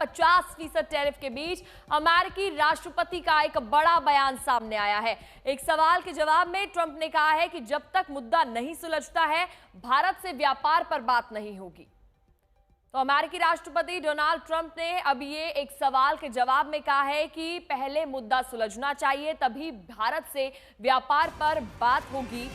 50% tariff के बीच अमेरिकी राष्ट्रपति का एक बड़ा बयान सामने आया है। एक सवाल के जवाब में ट्रंप ने कहा है कि जब तक मुद्दा नहीं सुलझता है, भारत से व्यापार पर बात नहीं होगी। तो अमेरिकी राष्ट्रपति डोनाल्ड ट्रंप ने अब ये एक सवाल के जवाब में कहा है कि पहले मुद्दा सुलझना चाहिए, तभी भारत से व्यापार पर बात होगी।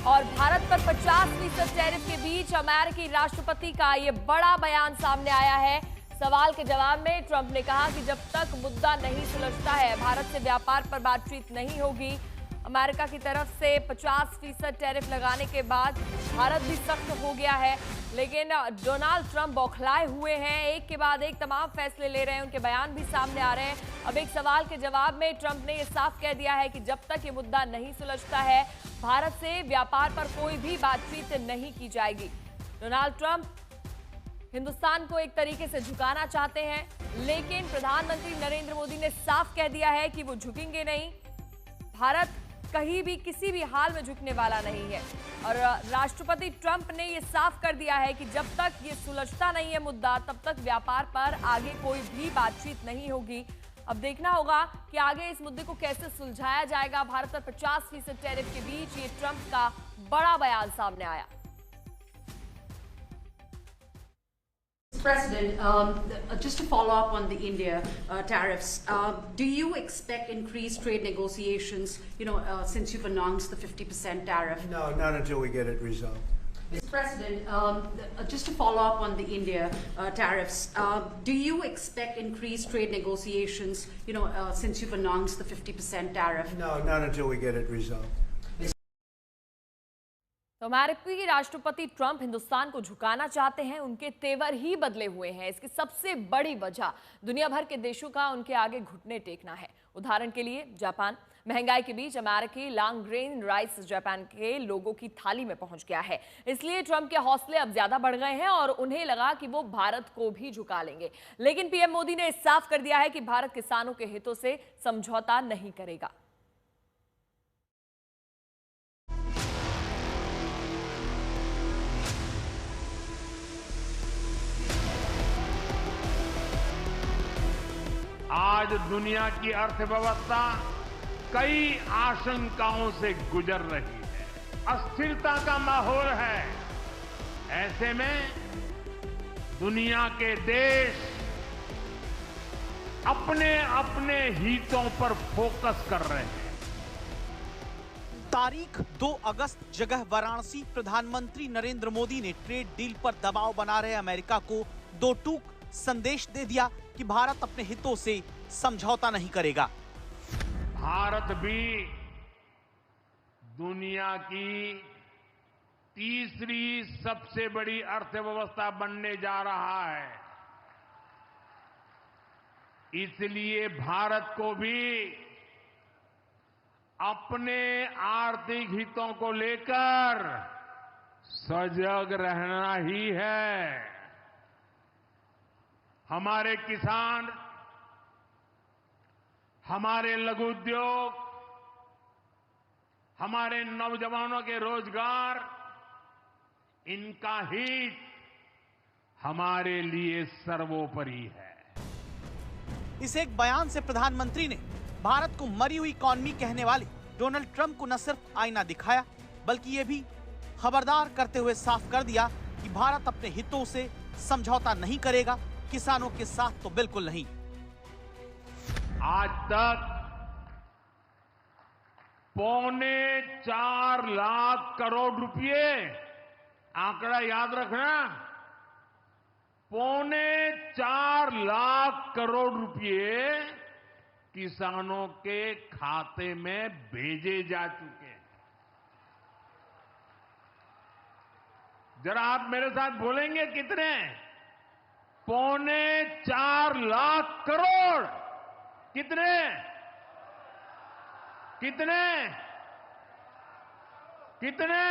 और भारत पर 50% टैरिफ के बीच अमेरिकी राष्ट्रपति का ये बड़ा बयान सामने आया है। सवाल के जवाब में ट्रंप ने कहा कि जब तक मुद्दा नहीं सुलझता है, भारत से व्यापार पर बातचीत नहीं होगी। अमेरिका की तरफ से 50% टैरिफ लगाने के बाद भारत भी सख्त हो गया है, लेकिन डोनाल्ड ट्रंप बौखलाए हुए हैं, एक के बाद एक तमाम फैसले ले रहे हैं, उनके बयान भी सामने आ रहे हैं। अब एक सवाल के जवाब में ट्रंप ने यह साफ कह दिया है कि जब तक ये मुद्दा नहीं सुलझता है, भारत से व्यापार पर कोई भी बातचीत नहीं की जाएगी। डोनाल्ड ट्रंप हिंदुस्तान को एक तरीके से झुकाना चाहते हैं, लेकिन प्रधानमंत्री नरेंद्र मोदी ने साफ कह दिया है कि वो झुकेंगे नहीं। भारत कहीं भी किसी भी हाल में झुकने वाला नहीं है। और राष्ट्रपति ट्रंप ने यह साफ कर दिया है कि जब तक ये सुलझता नहीं है मुद्दा, तब तक व्यापार पर आगे कोई भी बातचीत नहीं होगी। अब देखना होगा कि आगे इस मुद्दे को कैसे सुलझाया जाएगा। भारत पर 50% टैरिफ के बीच ये ट्रंप का बड़ा बयान सामने आया। President, just to follow up on the India tariffs, do you expect increased trade negotiations, since you've announced the 50% tariff? No, not until we get it resolved. Mr. President, just to follow up on the India tariffs, do you expect increased trade negotiations, since you've announced the 50% tariff? No, not until we get it resolved. तो अमेरिकी राष्ट्रपति Trump Hindustan को झुकाना चाहते हैं, उनके तेवर ही बदले हुए हैं। इसकी सबसे बड़ी वजह दुनिया भर के देशों का उनके आगे घुटने टेकना है। उदाहरण के लिए जापान। महंगाई के बीच अमेरिकी लॉन्ग ग्रेन राइस जापान के लोगों की थाली में पहुंच गया है, इसलिए ट्रंप के हौसले अब ज्यादा बढ़ गए हैं और उन्हें लगा कि वो भारत को भी झुका लेंगे। लेकिन पीएम मोदी ने साफ कर दिया है कि भारत किसानों के हितों से समझौता नहीं करेगा। आज दुनिया की अर्थव्यवस्था कई आशंकाओं से गुजर रही है, अस्थिरता का माहौल है। ऐसे में दुनिया के देश अपने अपने हितों पर फोकस कर रहे हैं। तारीख 2 अगस्त, जगह वाराणसी। प्रधानमंत्री नरेंद्र मोदी ने ट्रेड डील पर दबाव बना रहे अमेरिका को दो टूक संदेश दे दिया कि भारत अपने हितों से समझौता नहीं करेगा। भारत भी दुनिया की तीसरी सबसे बड़ी अर्थव्यवस्था बनने जा रहा है, इसलिए भारत को भी अपने आर्थिक हितों को लेकर सजग रहना ही है। हमारे किसान, हमारे लघु उद्योग, हमारे नौजवानों के रोजगार, इनका हित हमारे लिए सर्वोपरि है। इस एक बयान से प्रधानमंत्री ने भारत को मरी हुई इकॉनमी कहने वाले डोनाल्ड ट्रंप को न सिर्फ आईना दिखाया, बल्कि ये भी खबरदार करते हुए साफ कर दिया कि भारत अपने हितों से समझौता नहीं करेगा, किसानों के साथ तो बिल्कुल नहीं। आज तक 4.25 लाख करोड़ रुपए, आंकड़ा याद रखना, 4.25 लाख करोड़ रुपए किसानों के खाते में भेजे जा चुके हैं। जरा आप मेरे साथ बोलेंगे कितने? 4.25 लाख करोड़। कितने? कितने? कितने?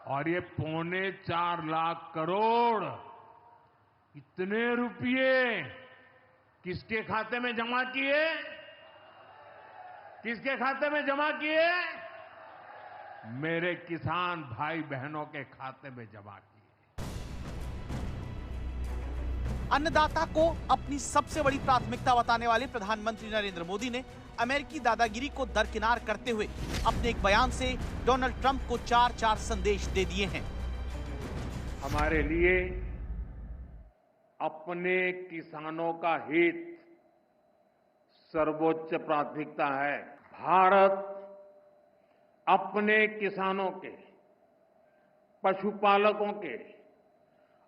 और ये 4.25 लाख करोड़ इतने रुपये किसके खाते में जमा किए? किसके खाते में जमा किए? मेरे किसान भाई बहनों के खाते में जमा किए। अन्नदाता को अपनी सबसे बड़ी प्राथमिकता बताने वाले प्रधानमंत्री नरेंद्र मोदी ने अमेरिकी दादागिरी को दरकिनार करते हुए अपने एक बयान से डोनाल्ड ट्रंप को 4 संदेश दे दिए हैं। हमारे लिए अपने किसानों का हित सर्वोच्च प्राथमिकता है। भारत अपने किसानों के, पशुपालकों के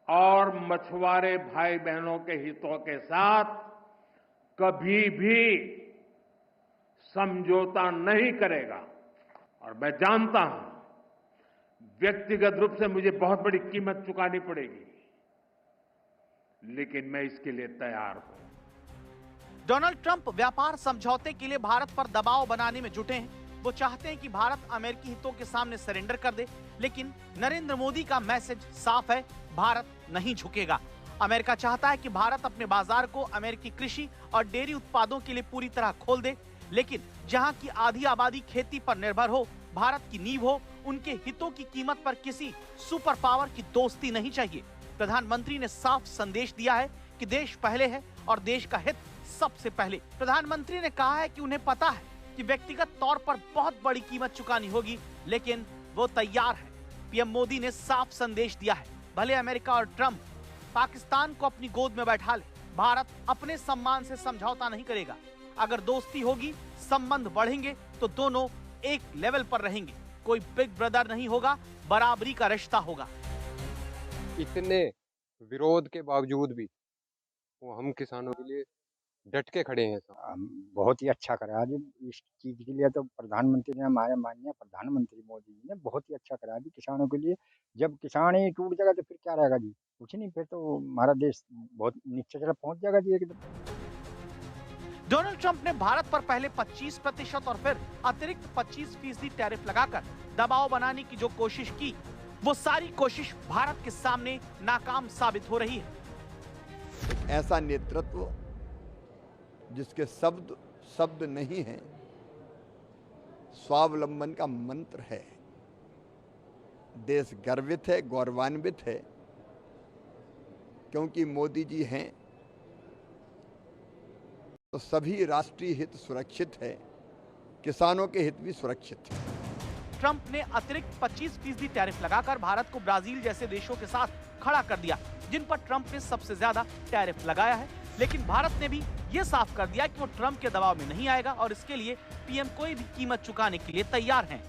और मछुआरे भाई बहनों के हितों के साथ कभी भी समझौता नहीं करेगा। और मैं जानता हूं व्यक्तिगत रूप से मुझे बहुत बड़ी कीमत चुकानी पड़ेगी, लेकिन मैं इसके लिए तैयार हूं। डोनाल्ड ट्रंप व्यापार समझौते के लिए भारत पर दबाव बनाने में जुटे हैं। वो चाहते हैं कि भारत अमेरिकी हितों के सामने सरेंडर कर दे, लेकिन नरेंद्र मोदी का मैसेज साफ है, भारत नहीं झुकेगा। अमेरिका चाहता है कि भारत अपने बाजार को अमेरिकी कृषि और डेयरी उत्पादों के लिए पूरी तरह खोल दे, लेकिन जहां की आधी आबादी खेती पर निर्भर हो, भारत की नींव हो, उनके हितों की कीमत पर किसी सुपर पावर की दोस्ती नहीं चाहिए। प्रधानमंत्री ने साफ संदेश दिया है कि देश पहले है और देश का हित सबसे पहले। प्रधानमंत्री ने कहा है कि उन्हें पता है कि व्यक्तिगत तौर पर बहुत बड़ी कीमत चुकानी होगी, लेकिन वो तैयार है। पीएम मोदी ने साफ संदेश दिया है, भले अमेरिका और ट्रंप पाकिस्तान को अपनी गोद में बैठा ले, भारत अपने सम्मान से समझौता नहीं करेगा। अगर दोस्ती होगी, संबंध बढ़ेंगे तो दोनों एक लेवल पर रहेंगे। कोई बिग ब्रदर नहीं होगा, बराबरी का रिश्ता होगा। इतने विरोध के बावजूद भी वो हम किसानों के लिए डट के खड़े हैं। बहुत ही अच्छा करा आज इस चीज के लिए। तो प्रधानमंत्री ने, हमारे माननीय प्रधानमंत्री मोदी जी ने बहुत ही अच्छा करा जी किसानों के लिए। जब किसान ही टूट जाएगा तो फिर क्या रहेगा जी, कुछ नहीं। फिर तो हमारा देश बहुत नीचे तरफ पहुंच जाएगा जी एकदम। डोनाल्ड ट्रंप ने भारत पर पहले 25% और फिर अतिरिक्त 25% टैरिफ लगाकर दबाव बनाने की जो कोशिश की, वो सारी कोशिश भारत के सामने नाकाम साबित हो रही है। ऐसा नेतृत्व जिसके शब्द नहीं है, स्वावलंबन का मंत्र है। देश गर्वित है, गौरवान्वित है, क्योंकि मोदी जी हैं तो सभी राष्ट्रीय हित सुरक्षित है, किसानों के हित भी सुरक्षित है। ट्रंप ने अतिरिक्त 25% टैरिफ लगाकर भारत को ब्राजील जैसे देशों के साथ खड़ा कर दिया, जिन पर ट्रंप ने सबसे ज्यादा टैरिफ लगाया है। लेकिन भारत ने भी ये साफ कर दिया कि वो ट्रंप के दबाव में नहीं आएगा और इसके लिए पीएम कोई भी कीमत चुकाने के लिए तैयार हैं।